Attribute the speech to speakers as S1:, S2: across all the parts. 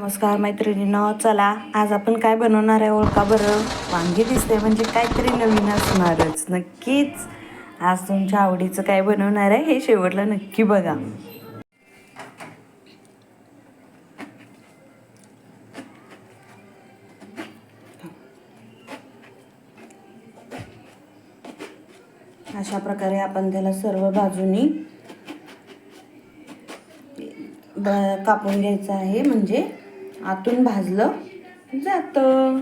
S1: नमस्कार मैत्रिणींनो, चला आज आपण काय बनवणार आहे ओळखा बरं. वांगी दिसते म्हणजे काहीतरी नवीन असणारच. नक्कीच आज तुमच्या आवडीचं काय बनवणार आहे हे शेवटला नक्की बघा. अशा प्रकारे आपण त्याला सर्व बाजूनी कापून घ्यायचं आहे, म्हणजे आतून भाजलं जातं.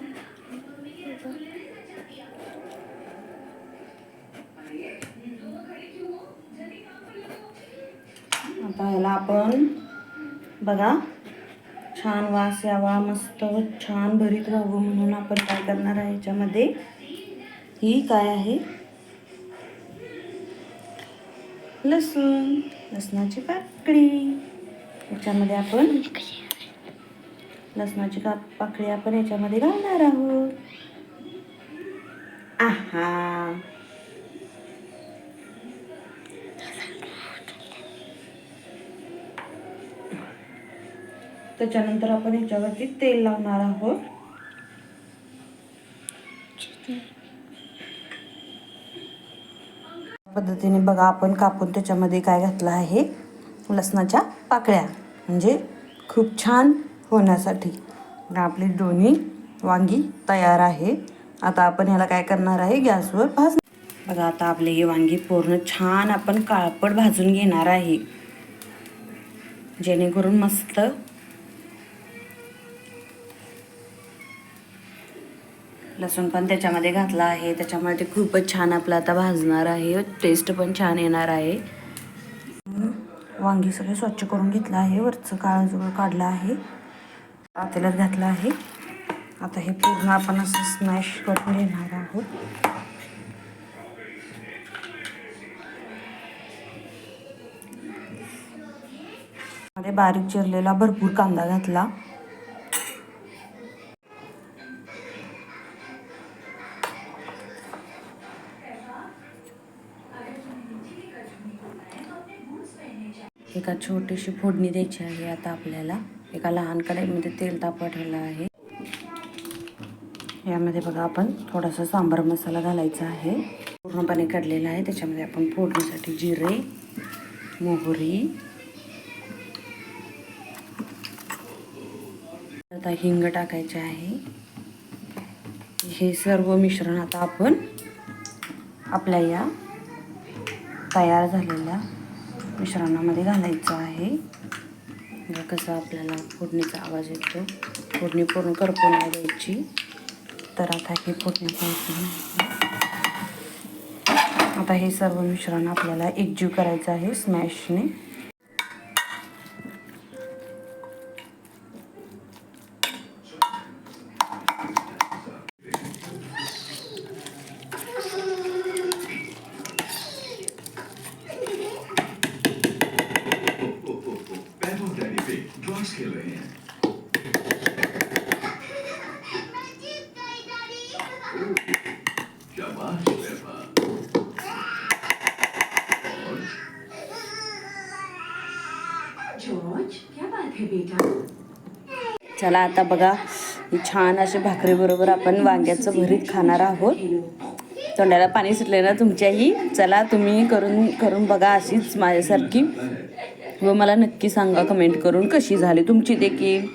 S1: आता ह्याला आपण बघा छान वास यावा, मस्त छान भरीत व्हावं म्हणून आपण काय करणार आहे, ह्याच्यामध्ये ही काय आहे, लसणाची पाकळी. याच्यामध्ये आपण लसणाची पाकळी आपण याच्यामध्ये घालणार आहोत. आहा, त्याच्यानंतर आपण ह्याच्यावरती तेल लावणार आहोत. पद्धतीने बघा आपण कापून त्याच्यामध्ये काय घातलं आहे, लसणाच्या पाकळ्या, म्हणजे खूप छान होण्यासाठी. आपली दोन्ही वांगी तयार आहे. आता आपण ह्याला काय करणार आहे, गॅसवर भाजणार. बघा आता आपले हे वांगी पूर्ण छान आपण काळपट भाजून घेणार आहे, जेणेकरून मस्त लसूण पण त्याच्यामध्ये घातला आहे, त्याच्यामुळे ते खूपच छान आपलं आता भाजणार आहे. टेस्ट पण छान येणार आहे. वांगी सगळे स्वच्छ करून घेतलं आहे, वरचं काळं सगळं काढलं आहे, पातेल्यात घातलं आहे. आता हे पूर्ण आपण असं स्मॅश करून घेणार आहोत. मध्ये बारीक चिरलेला भरपूर कांदा घातला. एका छोटीशी फोडणी द्यायची आहे. आता आपल्याला एका लहान कढईमध्ये तेल तापवा ठेवलं आहे. यामध्ये बघा आपण थोडासा सांबार मसाला घालायचा आहे, पूर्णपणे काढलेला आहे. त्याच्यामध्ये आपण फोडणीसाठी जिरे, मोहरी, आता हिंग टाकायचे आहे. हे सर्व मिश्रण आता आपण आपल्या या तयार झालेल्या मिश्रणामध्ये घालायचं आहे. कसं आपल्याला फोडणीचा आवाज येतो, फोडणी पूर्ण करपून नाही द्यायची. तर आता हे फोडणी द्यायची. आता हे सर्व मिश्रण आपल्याला एकजीव करायचं आहे स्मॅशने. चला आता बघा छान असे भाकरीबरोबर आपण वांग्याचं भरीत खाणार आहोत. तोंडाला पाणी सुटले ना तुमच्याही. चला तुम्ही करून बघा अशीच माझ्यासारखी, व मला नक्की सांगा कमेंट करून कशी झाली तुमची देखील.